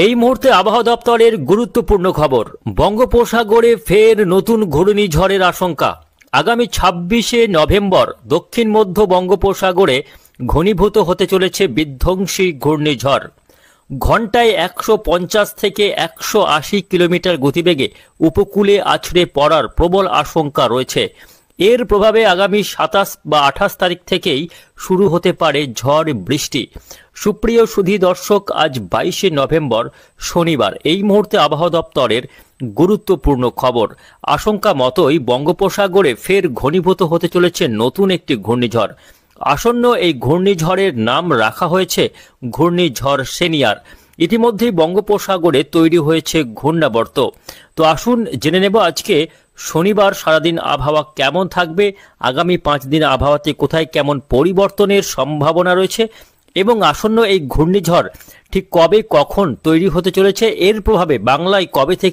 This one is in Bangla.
এই মুহূর্তে আবহাওয়া দপ্তরের গুরুত্বপূর্ণ খবর। বঙ্গোপসাগরে ফের নতুন ঘূর্ণিঝড়ের আশঙ্কা। আগামী ২৬শে নভেম্বর দক্ষিণ মধ্য বঙ্গোপসাগরে ঘনীভূত হতে চলেছে বিধ্বংসী ঘূর্ণিঝড়। ঘন্টায় ১৫০ থেকে ১৮০ কিলোমিটার গতিবেগে উপকূলে আছড়ে পড়ার প্রবল আশঙ্কা রয়েছে। এর প্রভাবে আগামী ২৭ বা ২৮ তারিখ থেকেই শুরু হতে পারে ঝড় বৃষ্টি। সুপ্রিয় সুধী দর্শক, আজ ২২শে নভেম্বর শনিবার। এই মুহূর্তে আবহাওয়া দপ্তরের গুরুত্বপূর্ণ খবর। আশঙ্কা মতোই বঙ্গোপসাগরে ফের ঘনীভূত হতে চলেছে নতুন একটি ঘূর্ণিঝড়। আসন্ন এই ঘূর্ণিঝড়ের নাম রাখা হয়েছে ঘূর্ণিঝড় সেনিয়ার। ইতিমধ্যেই বঙ্গোপসাগরে তৈরি হয়েছে ঘূর্ণাবর্ত। তো আসুন জেনে নেব আজকে শনিবার সারাদিন আবহাওয়া কেমন থাকবে, আগামী 5 দিন আবহাওয়াতে কোথায় কেমন পরিবর্তনের সম্ভাবনা রয়েছে এবং আসন্ন এই ঘূর্ণিঝড় ঠিক কবে কখন তৈরি হতে চলেছে, এর প্রভাবে বাংলায় কবে থেকে